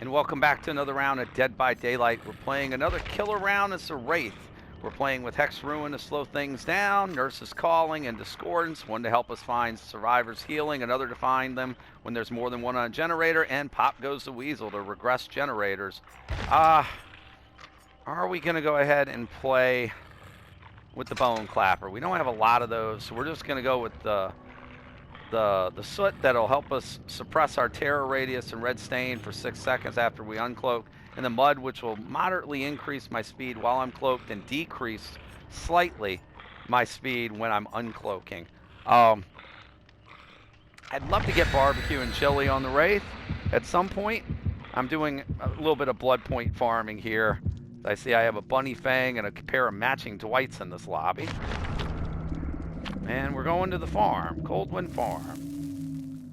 And welcome back to another round of Dead by Daylight. We're playing another killer round as a Wraith. We're playing with Hex Ruin to slow things down, Nurse's Calling, and Discordance, one to help us find survivors healing, another to find them when there's more than one on a generator, and Pop Goes the Weasel to regress generators. Are we going to go ahead and play with the Bone Clapper? We don't have a lot of those, so we're just going to go with the soot that'll help us suppress our terror radius and red stain for 6 seconds after we uncloak, and the mud, which will moderately increase my speed while I'm cloaked and decrease slightly my speed when I'm uncloaking. I'd love to get barbecue and chili on the Wraith at some point. I'm doing a little bit of blood point farming here. I see I have a bunny fang and a pair of matching Dwights in this lobby. And we're going to the farm, Coldwind Farm.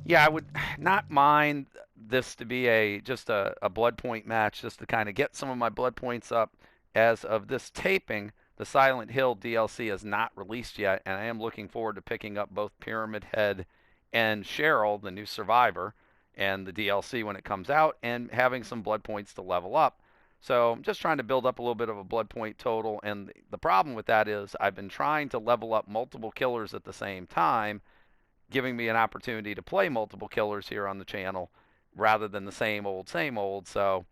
Yeah, I would not mind this to be just a blood point match, just to kind of get some of my blood points up. As of this taping, the Silent Hill DLC is not released yet, and I am looking forward to picking up both Pyramid Head and Cheryl, the new survivor, and the DLC when it comes out, and having some blood points to level up. So I'm just trying to build up a little bit of a blood point total, and the problem with that is I've been trying to level up multiple killers at the same time, giving me an opportunity to play multiple killers here on the channel rather than the same old, so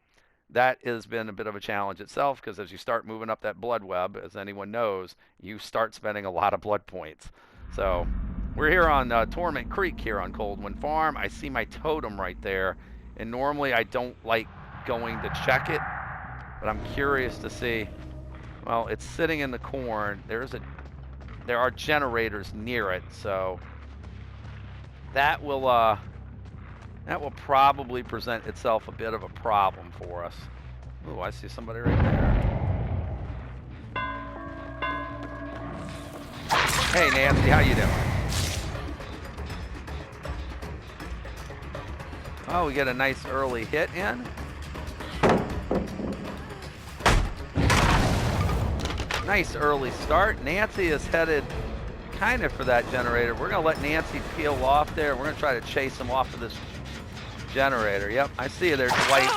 that has been a bit of a challenge itself, because as you start moving up that blood web, as anyone knows, you start spending a lot of blood points. So we're here on Torment Creek here on Coldwind Farm. I see my totem right there, and normally I don't like going to check it, but I'm curious to see. Well, it's sitting in the corn. There are generators near it, so that will probably present itself a bit of a problem for us. Ooh, I see somebody right there. Hey Nancy, how you doing? Oh, we get a nice early hit in. Nice early start. Nancy is headed kind of for that generator. We're going to let Nancy peel off there. We're going to try to chase him off of this generator. Yep, I see you there, Dwight.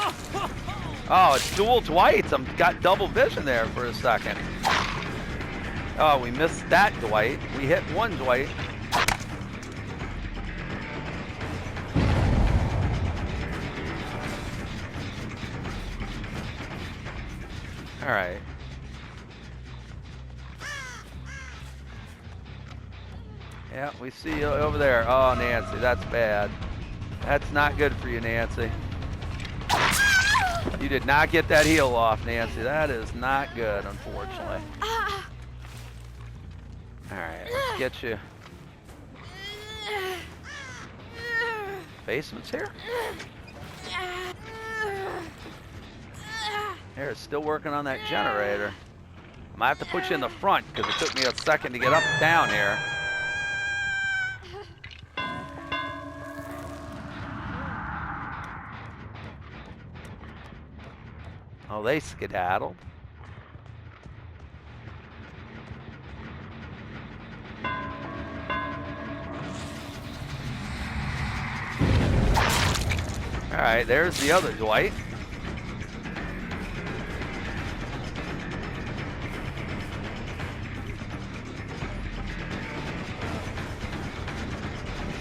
Oh, it's dual Dwights. I've got double vision there for a second. Oh, we missed that Dwight. We hit one Dwight. All right. Yeah, we see you over there. Oh, Nancy, that's bad. That's not good for you, Nancy. You did not get that heal off, Nancy. That is not good, unfortunately. All right, let's get you. Basement's here? There, it's still working on that generator. I might have to put you in the front, because it took me a second to get up and down here. Oh, they skedaddled. All right, there's the other Dwight.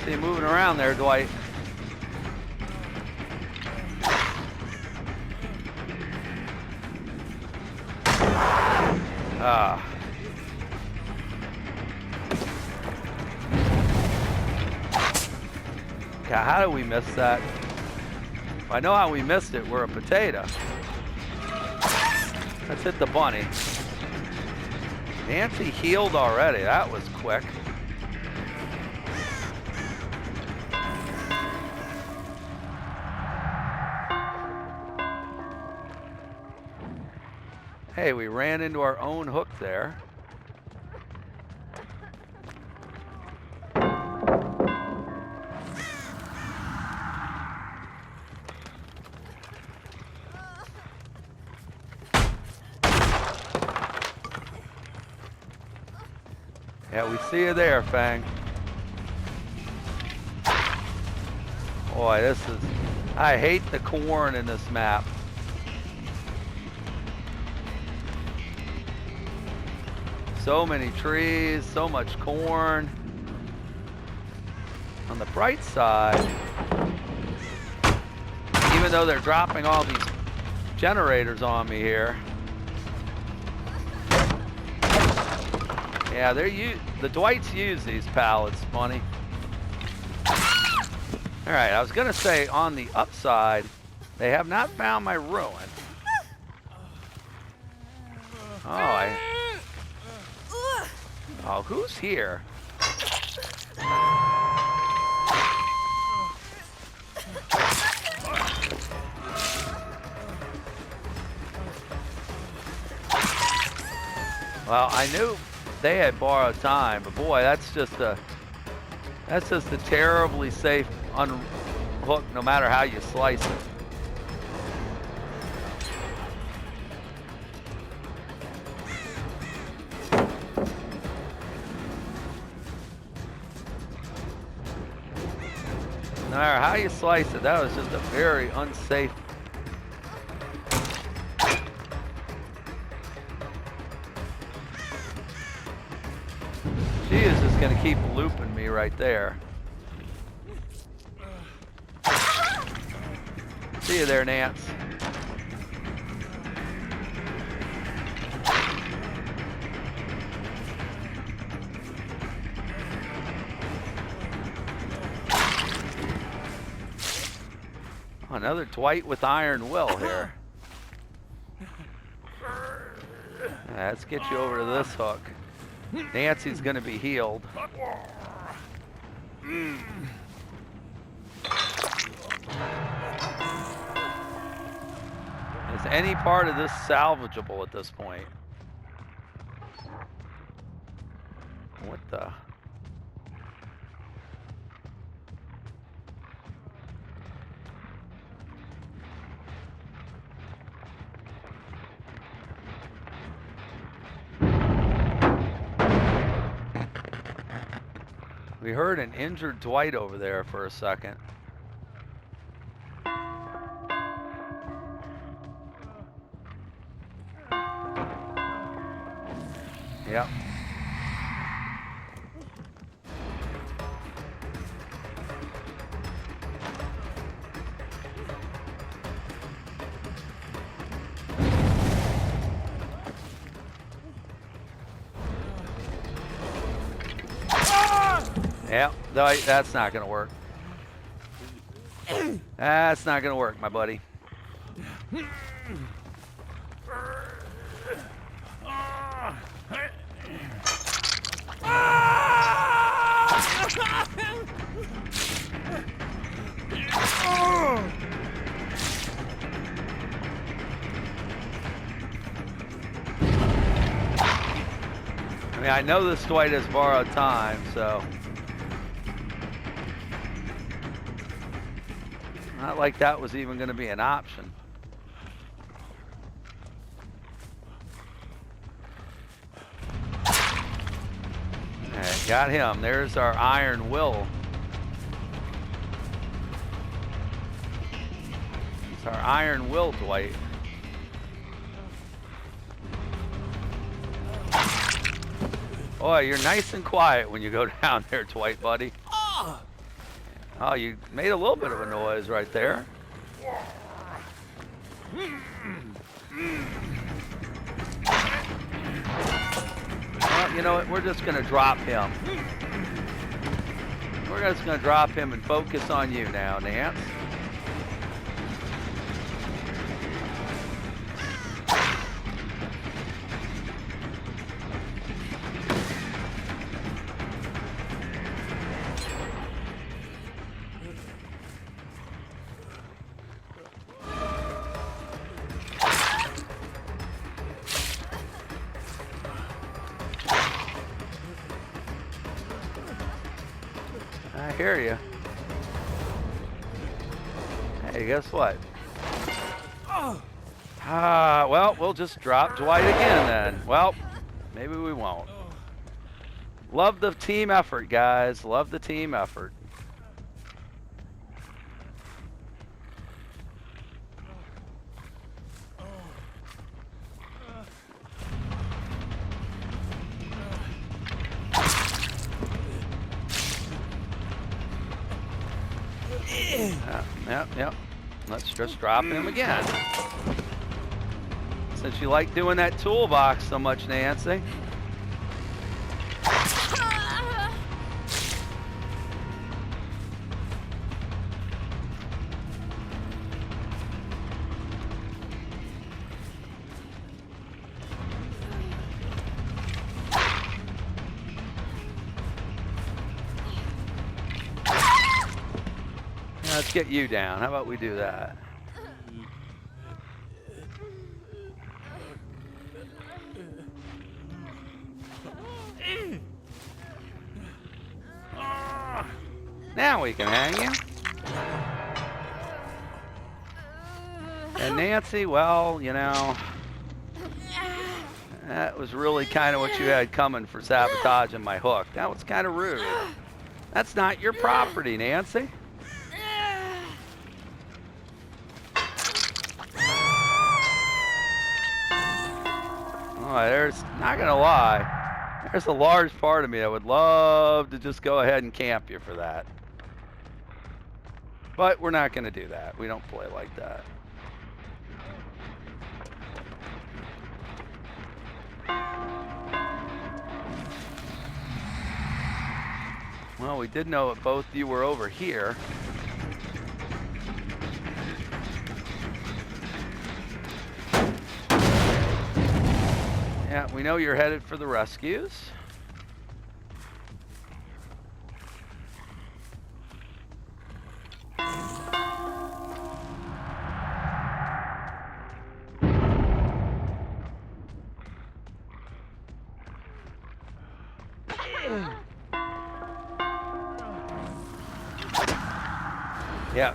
See you moving around there, Dwight. God, how did we miss that? If I know how we missed it, we're a potato. Let's hit the bunny. Nancy healed already. That was quick. Hey, we ran into our own hook there. Yeah, we see you there, Fang. Boy, this is... I hate the corn in this map. So many trees, so much corn. On the bright side, even though they're dropping all these generators on me here, yeah, the Dwights use these pallets, funny. All right, I was gonna say on the upside, they have not found my ruin. Oh, who's here? Well, I knew they had borrowed time, but boy, that's just a terribly safe unhook, no matter how you slice it. No matter how you slice it, that was just a very unsafe. She is just going to keep looping me right there. See you there, Nance. Another Dwight with Iron Will here. Let's get you over to this hook. Nancy's going to be healed. Is any part of this salvageable at this point? What the? We heard an injured Dwight over there for a second. Yep. Yep, that's not gonna work. That's not gonna work, my buddy. I mean, I know this Dwight has borrowed time, so. Not like that was even going to be an option. Okay, got him. There's our Iron Will. It's our Iron Will Dwight. Boy, you're nice and quiet when you go down there, Dwight, buddy. Oh, you made a little bit of a noise right there. Well, you know what? We're just going to drop him. We're just going to drop him and focus on you now, Nance. I hear you. Hey, guess what? Well, we'll just drop Dwight again then. Well, maybe we won't. Love the team effort, guys. Love the team effort. Yep. Let's just drop him again. Since you like doing that toolbox so much, Nancy. Let's get you down. How about we do that? Now we can hang you. And Nancy, well, you know, that was really kind of what you had coming for sabotaging my hook. That was kind of rude. That's not your property, Nancy. There's, not gonna lie, there's a large part of me that would love to just go ahead and camp you for that. But we're not gonna do that. We don't play like that. Well, we did know that both of you were over here. Yeah, we know you're headed for the rescues. Yeah.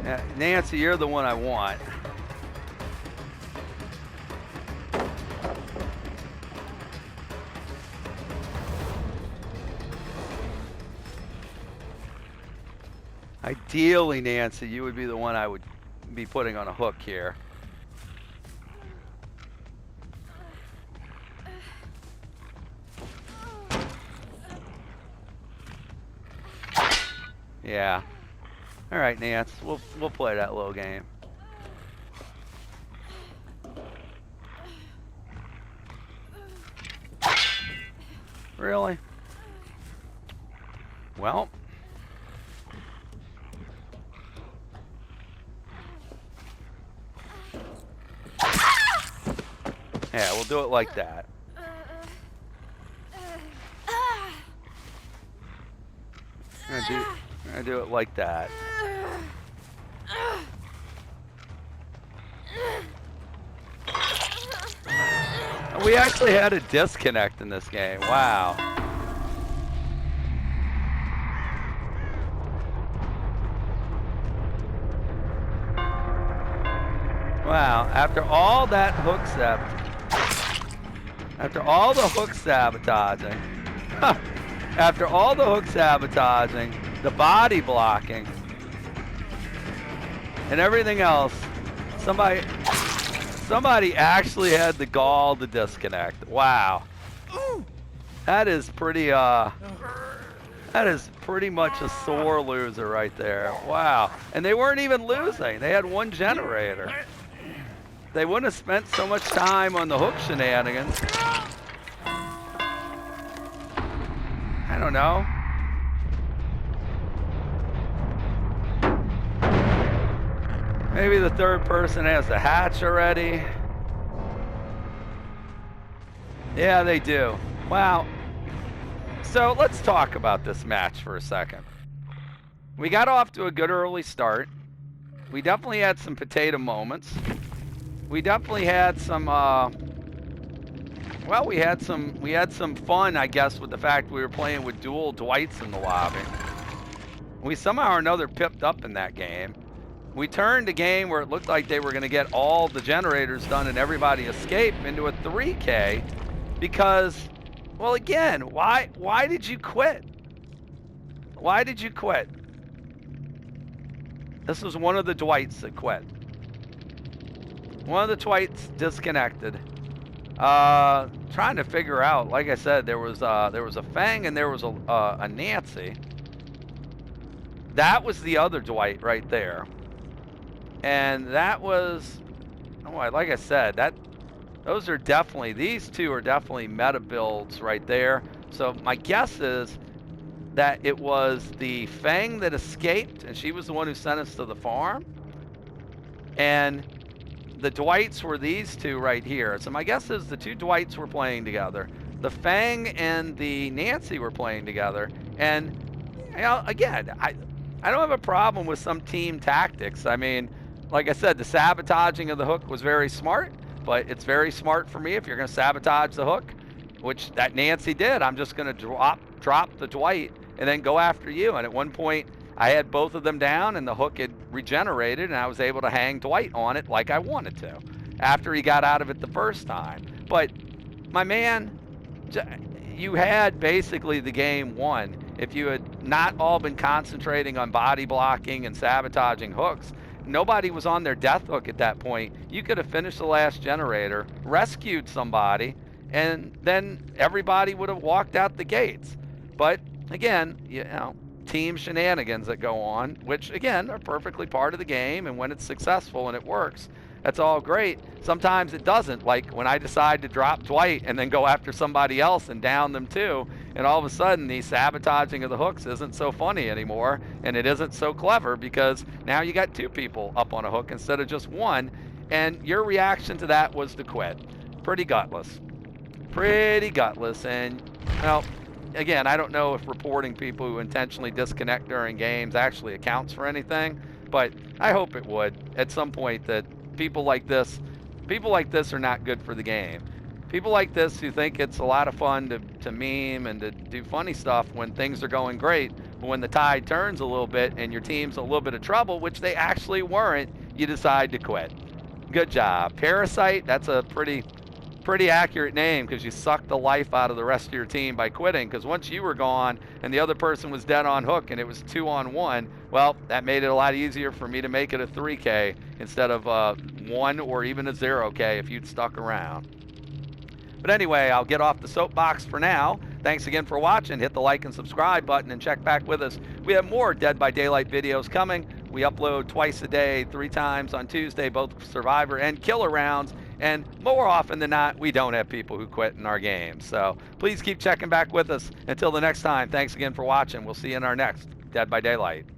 Yeah, Nancy, you're the one I want. Ideally, Nancy, you would be the one I would be putting on a hook here. Yeah. All right, Nance. We'll play that little game. Really? Well. Yeah, we'll do it like that. I'm gonna do it like that. We actually had a disconnect in this game. Wow. Wow, after all that hook after all the hook sabotaging, after all the hook sabotaging, the body blocking, and everything else, somebody actually had the gall to disconnect. Wow. That is pretty, that is pretty much a sore loser right there. Wow. And they weren't even losing. They had one generator. They wouldn't have spent so much time on the hook shenanigans. I don't know. Maybe the third person has the hatch already. Yeah, they do. Wow. So let's talk about this match for a second. We got off to a good early start. We definitely had some potato moments. We definitely had some, well, we had some fun, I guess, with the fact we were playing with dual Dwights in the lobby. We somehow or another pipped up in that game. We turned a game where it looked like they were going to get all the generators done and everybody escape into a 3K because, well, again, why did you quit? Why did you quit? This was one of the Dwights that quit. One of the Dwights disconnected. Trying to figure out, like I said, there was a Fang and there was a Nancy. that was the other Dwight right there. And that was, like I said, those are definitely, these two are definitely meta builds right there. So my guess is that it was the Fang that escaped, and she was the one who sent us to the farm. And the Dwights were these two right here. So my guess is the two Dwights were playing together. The Fang and the Nancy were playing together. And, you know, again, I don't have a problem with some team tactics. I mean, like I said, the sabotaging of the hook was very smart, but it's very smart for me if you're going to sabotage the hook, which that Nancy did. I'm just going to drop the Dwight and then go after you. And at one point, I had both of them down, and the hook had regenerated, and I was able to hang Dwight on it like I wanted to after he got out of it the first time. But, my man, you had basically the game won. If you had not all been concentrating on body blocking and sabotaging hooks, nobody was on their death hook at that point. You could have finished the last generator, rescued somebody, and then everybody would have walked out the gates. But, again, you know, team shenanigans that go on, which again are perfectly part of the game, and when it's successful and it works, that's all great. Sometimes it doesn't, like when I decide to drop Dwight and then go after somebody else and down them too, and all of a sudden the sabotaging of the hooks isn't so funny anymore, and it isn't so clever because now you got two people up on a hook instead of just one, and your reaction to that was to quit. Pretty gutless. And, well, again, I don't know if reporting people who intentionally disconnect during games actually accounts for anything, but I hope it would at some point. That people like this are not good for the game. People like this who think it's a lot of fun to meme and to do funny stuff when things are going great, but when the tide turns a little bit and your team's a little bit of trouble, which they actually weren't, you decide to quit. Good job. Parasite, that's a pretty accurate name, because you sucked the life out of the rest of your team by quitting, because once you were gone and the other person was dead on hook and it was 2-on-1, well, that made it a lot easier for me to make it a 3K instead of 1 or even a 0K if you'd stuck around. But anyway, I'll get off the soapbox for now. Thanks again for watching. Hit the like and subscribe button and check back with us. We have more Dead by Daylight videos coming. We upload twice a day, 3 times on Tuesday, both Survivor and Killer rounds. And more often than not, we don't have people who quit in our games. So please keep checking back with us. Until the next time, thanks again for watching. We'll see you in our next Dead by Daylight.